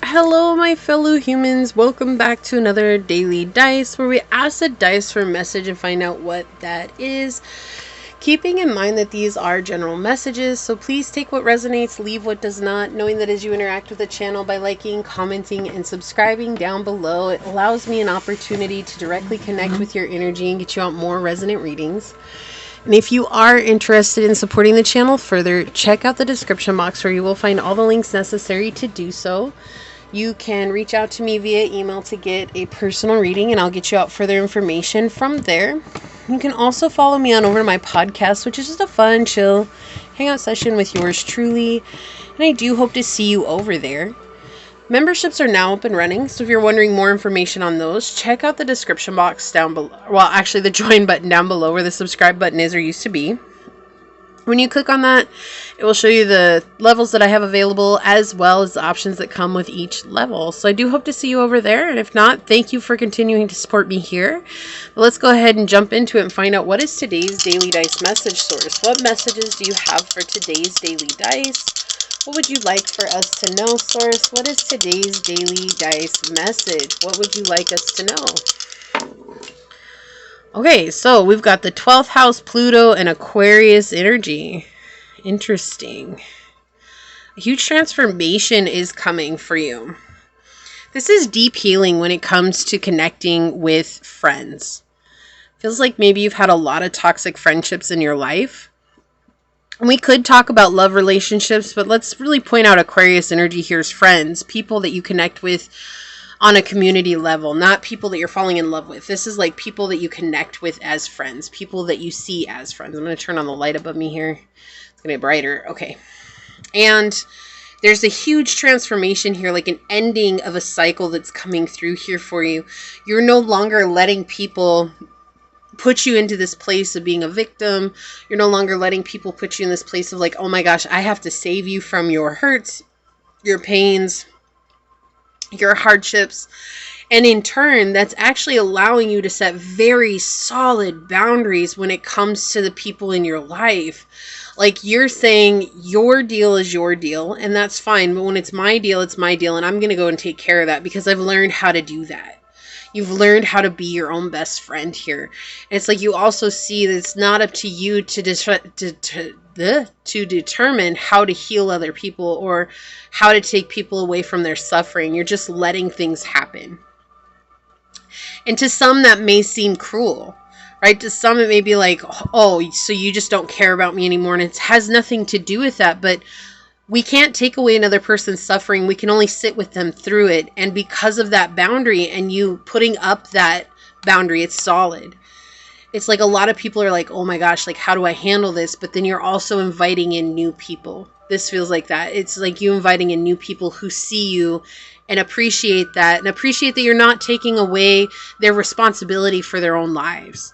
Hello, my fellow humans. Welcome back to another daily dice where we ask the dice for a message and find out what that is. Keeping in mind that these are general messages, so please take what resonates, leave what does not, knowing that as you interact with the channel by liking, commenting, and subscribing down below, it allows me an opportunity to directly connect with your energy and get you out more resonant readings. And if you are interested in supporting the channel further, check out the description box where you will find all the links necessary to do so. You can reach out to me via email to get a personal reading, and I'll get you out further information from there. You can also follow me on over to my podcast, which is just a fun, chill hangout session with yours truly. And I do hope to see you over there. Memberships are now up and running, so if you're wondering more information on those, check out the description box down below. Well, actually the join button down below where the subscribe button is or used to be. When you click on that, it will show you the levels that I have available as well as the options that come with each level. So I do hope to see you over there, and if not, thank you for continuing to support me here. But let's go ahead and jump into it and find out what is today's daily dice message source. What messages do you have for today's daily dice? What would you like for us to know, source? What is today's daily dice message? What would you like us to know? Okay, so we've got the 12th house, Pluto, and Aquarius energy. Interesting. A huge transformation is coming for you. This is deep healing when it comes to connecting with friends. Feels like maybe you've had a lot of toxic friendships in your life. We could talk about love relationships, but let's really point out Aquarius energy here as friends, people that you connect with on a community level, not people that you're falling in love with. This is like people that you connect with as friends, people that you see as friends. I'm going to turn on the light above me here. It's going to be brighter. Okay. And there's a huge transformation here, like an ending of a cycle that's coming through here for you. You're no longer letting people put you into this place of being a victim. You're no longer letting people put you in this place of like, oh my gosh, I have to save you from your hurts, your pains, your hardships. And in turn, that's actually allowing you to set very solid boundaries when it comes to the people in your life. Like you're saying your deal is your deal, and that's fine. But when it's my deal, it's my deal. And I'm going to go and take care of that because I've learned how to do that. You've learned how to be your own best friend here. And it's like you also see that it's not up to you to determine how to heal other people or how to take people away from their suffering. You're just letting things happen. And to some that may seem cruel, right? To some it may be like, oh, so you just don't care about me anymore. And it has nothing to do with that. But we can't take away another person's suffering. We can only sit with them through it. And because of that boundary and you putting up that boundary, it's solid. It's like a lot of people are like, oh my gosh, like how do I handle this? But then you're also inviting in new people. This feels like that. It's like you inviting in new people who see you and appreciate that. And appreciate that you're not taking away their responsibility for their own lives.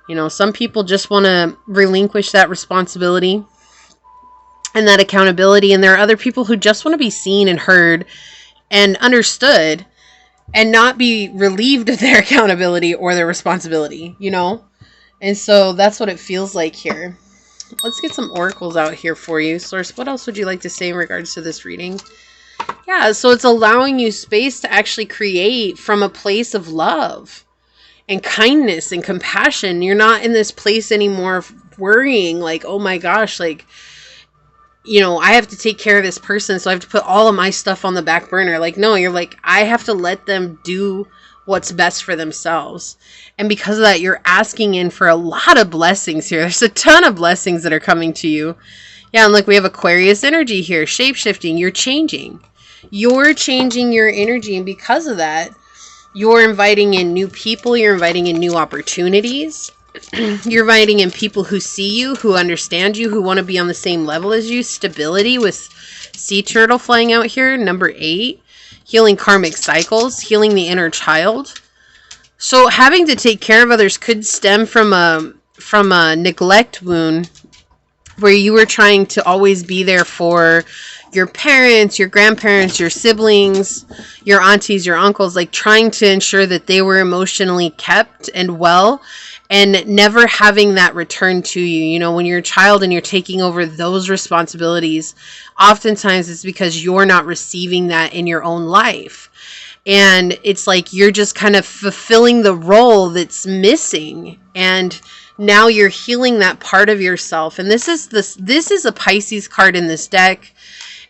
You know, some people just want to relinquish that responsibility and that accountability. And there are other people who just want to be seen and heard and understood and not be relieved of their accountability or their responsibility, you know? And so that's what it feels like here. Let's get some oracles out here for you. Source, what else would you like to say in regards to this reading? Yeah, so it's allowing you space to actually create from a place of love and kindness and compassion. You're not in this place anymore of worrying like, oh my gosh, like, you know, I have to take care of this person, so I have to put all of my stuff on the back burner. Like, no, you're like, I have to let them do what's best for themselves. And because of that, you're asking in for a lot of blessings here. There's a ton of blessings that are coming to you. Yeah, and look, we have Aquarius energy here, shape-shifting. You're changing. You're changing your energy, and because of that, you're inviting in new people. You're inviting in new opportunities. You're inviting in people who see you, who understand you, who want to be on the same level as you. Stability with sea turtle flying out here. Number 8, healing karmic cycles, healing the inner child. So having to take care of others could stem from a neglect wound where you were trying to always be there for your parents, your grandparents, your siblings, your aunties, your uncles, like trying to ensure that they were emotionally kept and well. and never having that return to you. You know, when you're a child and you're taking over those responsibilities, oftentimes it's because you're not receiving that in your own life. And it's like you're just kind of fulfilling the role that's missing. And now you're healing that part of yourself. And this is a Pisces card in this deck.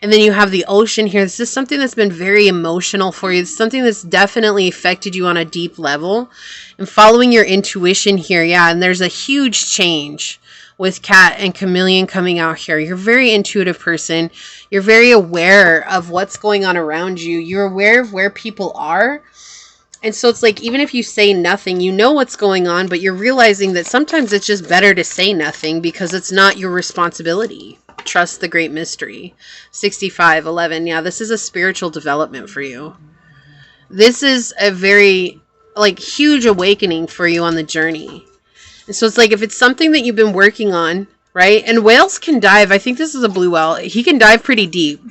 And then you have the ocean here. This is something that's been very emotional for you. It's something that's definitely affected you on a deep level. And following your intuition here, yeah, and there's a huge change with Cat and Chameleon coming out here. You're a very intuitive person. You're very aware of what's going on around you. You're aware of where people are. And so it's like, even if you say nothing, you know what's going on, but you're realizing that sometimes it's just better to say nothing because it's not your responsibility. Trust the great mystery. 6511. Yeah, this is a spiritual development for you. This is a very, like, huge awakening for you on the journey. And so it's like, if it's something that you've been working on, right? And whales can dive. I think this is a blue whale. He can dive pretty deep.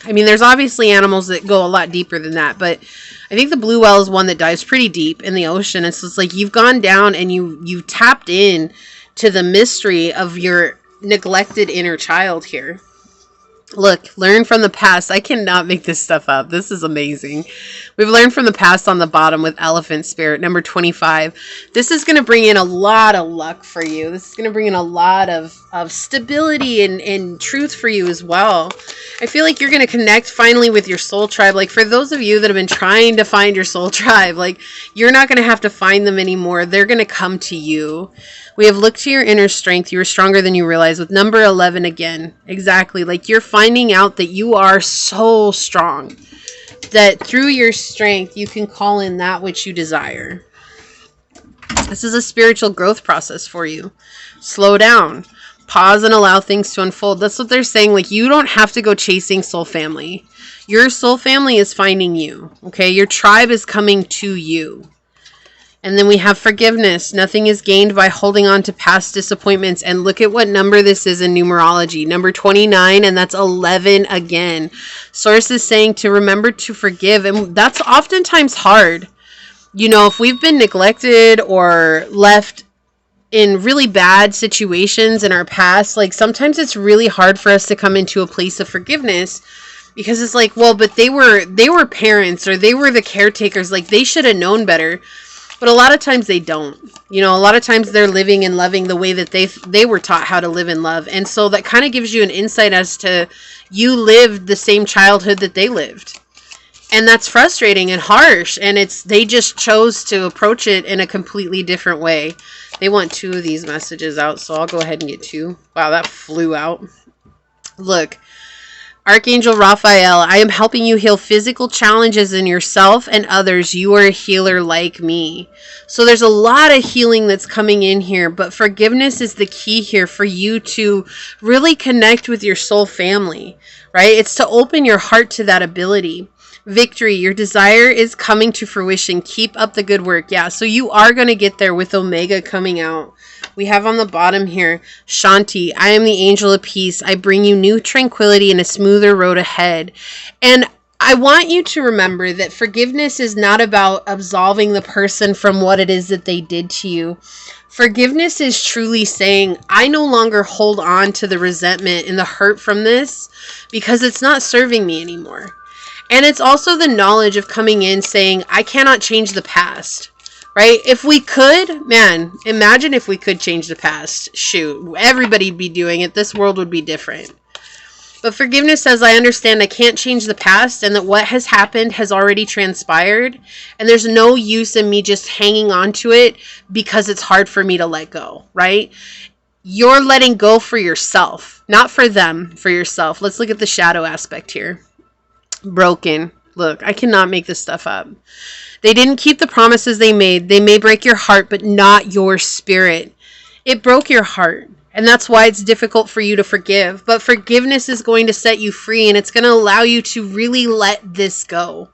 I mean, there's obviously animals that go a lot deeper than that, but I think the blue whale is one that dives pretty deep in the ocean. And so it's like you've gone down and you tapped in to the mystery of your neglected inner child here. Look, learn from the past. I cannot make this stuff up. This is amazing. We've learned from the past on the bottom with Elephant Spirit, number 25. This is going to bring in a lot of luck for you. This is going to bring in a lot of stability and truth for you as well. I feel like you're going to connect finally with your soul tribe. Like, for those of you that have been trying to find your soul tribe, like, you're not going to have to find them anymore. They're going to come to you. We have looked to your inner strength. You are stronger than you realize, with number 11 again. Exactly. Like, you're finding out that you are so strong, that through your strength, you can call in that which you desire. This is a spiritual growth process for you. Slow down. Pause and allow things to unfold. That's what they're saying. Like, you don't have to go chasing soul family. Your soul family is finding you. Okay? Your tribe is coming to you. And then we have forgiveness. Nothing is gained by holding on to past disappointments. And look at what number this is in numerology. Number 29, and that's 11 again. Source is saying to remember to forgive. And that's oftentimes hard. You know, if we've been neglected or left in really bad situations in our past, like, sometimes it's really hard for us to come into a place of forgiveness. Because it's like, well, but they were parents, or they were the caretakers. Like, they should have known better. But a lot of times they don't. You know, a lot of times they're living and loving the way that they were taught how to live and love. And so that kind of gives you an insight as to, you lived the same childhood that they lived. And that's frustrating and harsh. And they just chose to approach it in a completely different way. They want 2 of these messages out, so I'll go ahead and get 2. Wow, that flew out. Look. Archangel Raphael, I am helping you heal physical challenges in yourself and others. You are a healer like me. So there's a lot of healing that's coming in here, but forgiveness is the key here for you to really connect with your soul family, right? It's to open your heart to that ability. Victory, your desire is coming to fruition. Keep up the good work. Yeah, so you are going to get there with Omega coming out. We have on the bottom here, Shanti, I am the angel of peace. I bring you new tranquility and a smoother road ahead. And I want you to remember that forgiveness is not about absolving the person from what it is that they did to you. Forgiveness is truly saying, I no longer hold on to the resentment and the hurt from this because it's not serving me anymore. And it's also the knowledge of coming in saying, I cannot change the past. Right? If we could, man, imagine if we could change the past. Shoot, everybody'd be doing it. This world would be different. But forgiveness says, I understand I can't change the past and that what has happened has already transpired. And there's no use in me just hanging on to it because it's hard for me to let go, right? You're letting go for yourself, not for them, for yourself. Let's look at the shadow aspect here. Broken. Look, I cannot make this stuff up. They didn't keep the promises they made. They may break your heart, but not your spirit. It broke your heart. And that's why it's difficult for you to forgive. But forgiveness is going to set you free. And it's going to allow you to really let this go.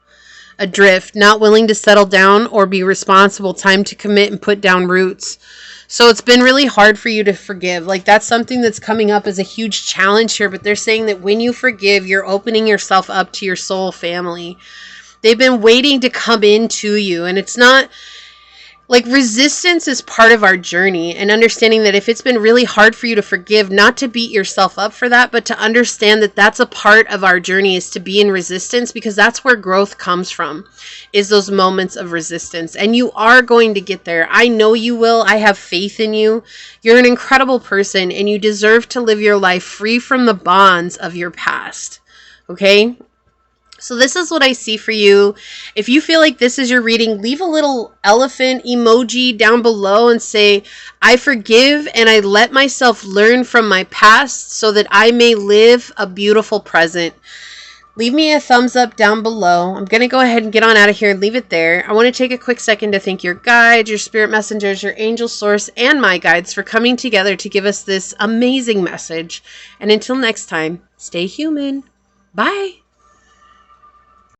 Adrift, not willing to settle down or be responsible. Time to commit and put down roots. So it's been really hard for you to forgive. Like, that's something that's coming up as a huge challenge here. But they're saying that when you forgive, you're opening yourself up to your soul family. They've been waiting to come into you. And it's not, Like, resistance is part of our journey, and understanding that if it's been really hard for you to forgive, not to beat yourself up for that, but to understand that that's a part of our journey, is to be in resistance, because that's where growth comes from, is those moments of resistance. And you are going to get there. I know you will. I have faith in you. You're an incredible person, and you deserve to live your life free from the bonds of your past. Okay? So this is what I see for you. If you feel like this is your reading, leave a little elephant emoji down below and say, I forgive and I let myself learn from my past so that I may live a beautiful present. Leave me a thumbs up down below. I'm going to go ahead and get on out of here and leave it there. I want to take a quick second to thank your guides, your spirit messengers, your angel source, and my guides for coming together to give us this amazing message. And until next time, stay human. Bye.